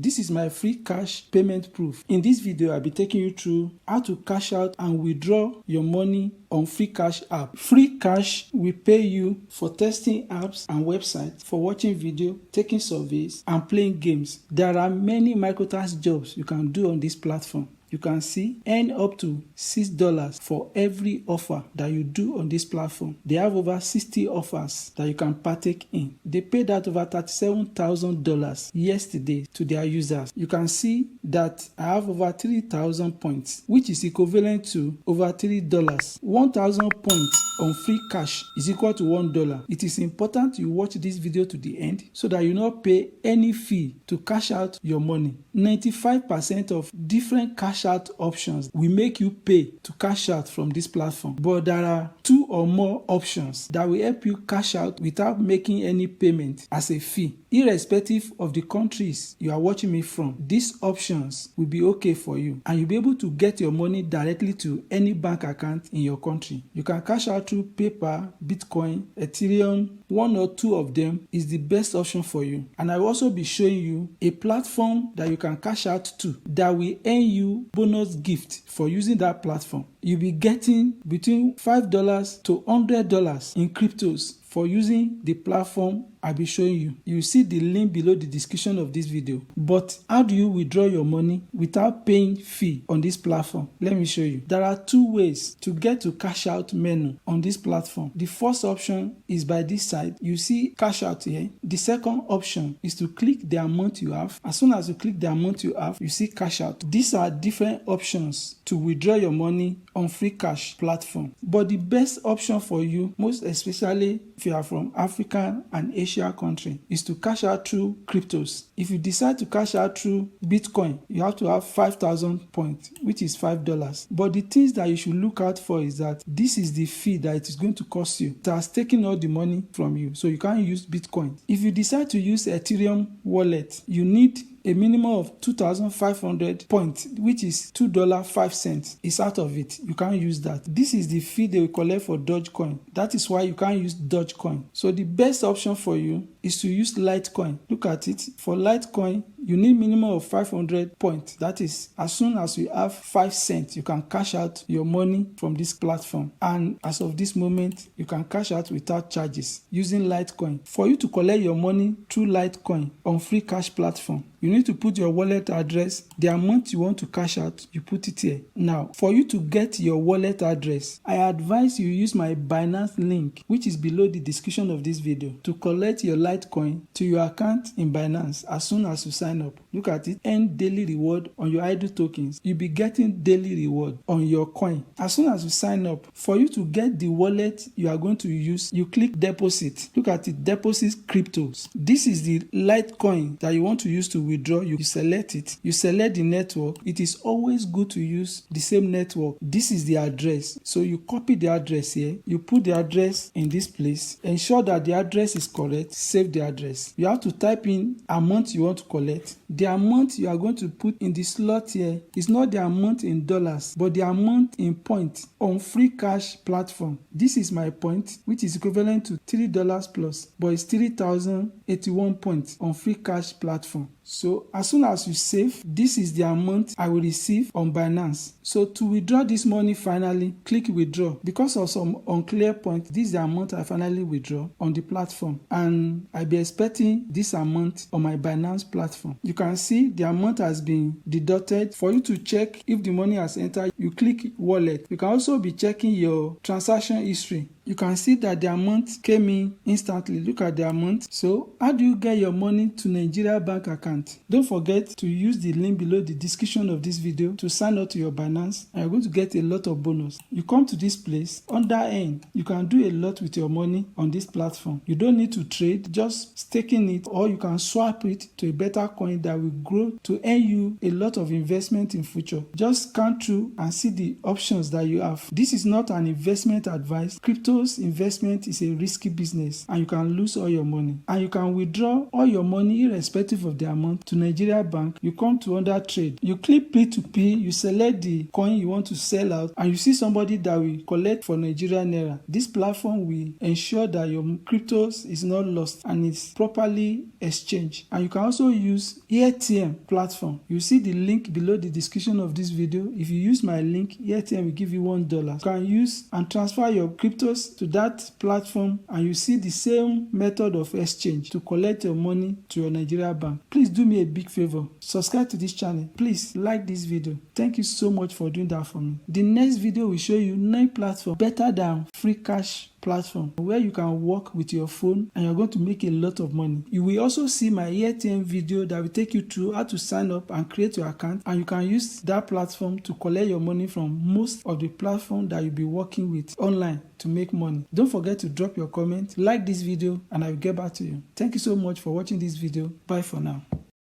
This is my free cash payment proof. In this video, I'll be taking you through how to cash out and withdraw your money on Free Cash app. Free Cash will pay you for testing apps and websites, for watching video, taking surveys, and playing games. There are many microtask jobs you can do on this platform. You can see earn up to $6 for every offer that you do on this platform. They have over 60 offers that you can partake in. They paid out over $37,000 yesterday to their users. You can see that I have over 3,000 points, which is equivalent to over $3. 1,000 points on Free Cash is equal to $1. It is important you watch this video to the end so that you not pay any fee to cash out your money. 95% of different cash out options will make you pay to cash out from this platform, but there are 2 or more options that will help you cash out without making any payment as a fee. Irrespective of the countries you are watching me from, these options will be okay for you and you'll be able to get your money directly to any bank account in your country. You can cash out through PayPal, Bitcoin, Ethereum. 1 or 2 of them is the best option for you. And I will also be showing you a platform that you can cash out to that will earn you bonus gift for using that platform. You'll be getting between $5 to $100 in cryptos for using the platform I'll be showing you. You see the link below the description of this video. But how do you withdraw your money without paying fee on this platform? Let me show you. There are 2 ways to get to cash out menu on this platform. The first option is by this side. You see cash out here. The second option is to click the amount you have. As soon as you click the amount you have, you see cash out. These are different options to withdraw your money on Free Cash platform. But the best option for you, most especially if you are from Africa and Asia country, is to cash out through cryptos. If you decide to cash out through Bitcoin, you have to have 5,000 points, which is $5. But the things that you should look out for is that this is the fee that it is going to cost you. It has taken all the money from you, so you can't use Bitcoin. If you decide to use Ethereum wallet, you need a minimum of 2,500 points, which is $2.05 is out of it. You can't use that. This is the fee they will collect for Dogecoin. That is why you can't use Dogecoin. So the best option for you is to use Litecoin. Look at it. For Litecoin, you need minimum of 500 points. That is, as soon as you have 5 cents, you can cash out your money from this platform. And as of this moment, you can cash out without charges using Litecoin. For you to collect your money through Litecoin on Free Cash platform, you need to put your wallet address, the amount you want to cash out, you put it here. Now, for you to get your wallet address, I advise you use my Binance link, which is below the description of this video, to collect your Litecoin to your account in Binance as soon as you sign up. Look at it, earn daily reward on your idle tokens. You'll be getting daily reward on your coin. As soon as you sign up, for you to get the wallet you are going to use, you click deposit. Look at it, deposit cryptos. This is the Litecoin that you want to use to withdraw. You select it, you select the network. It is always good to use the same network. This is the address, so you copy the address here, you put the address in this place, ensure that the address is correct, save the address. You have to type in amount you want to collect. The amount you are going to put in the slot here is not the amount in dollars, but the amount in points on Free Cash platform. This is my point, which is equivalent to $3 plus, but it's 3,081 points on Free Cash platform. So as soon as you save, this is the amount I will receive on Binance. So to withdraw this money finally, click withdraw. Because of some unclear point, this is the amount I finally withdraw on the platform. And I'll be expecting this amount on my Binance platform. You can see the amount has been deducted. For you to check if the money has entered, you click wallet. You can also be checking your transaction history. You can see that the amount came in instantly. Look at the amount. So how do you get your money to Nigeria bank account? Don't forget to use the link below the description of this video to sign up to your Binance, and you're going to get a lot of bonus. You come to this place, under earn. You can do a lot with your money on this platform. You don't need to trade, just staking it, or you can swap it to a better coin that will grow to earn you a lot of investment in future. Just scan through and see the options that you have. This is not an investment advice. Crypto Cryptos investment is a risky business and you can lose all your money. And you can withdraw all your money irrespective of the amount to Nigeria bank. You come to under trade. You click P2P, you select the coin you want to sell out, and you see somebody that will collect for Nigerian naira. This platform will ensure that your cryptos is not lost and it's properly exchanged. And you can also use ATM platform. You see the link below the description of this video. If you use my link, ATM will give you $1. You can use and transfer your cryptos to that platform, and you see the same method of exchange to collect your money to your Nigeria bank. Please do me a big favor. Subscribe to this channel. Please like this video. Thank you so much for doing that for me. The next video will show you 9 platforms better than free cash platform where you can work with your phone and you're going to make a lot of money. You will also see my ATM video that will take you through how to sign up and create your account, and you can use that platform to collect your money from most of the platforms that you'll be working with online to make money. Don't forget to drop your comment, like this video, and I will get back to you. Thank you so much for watching this video. Bye for now.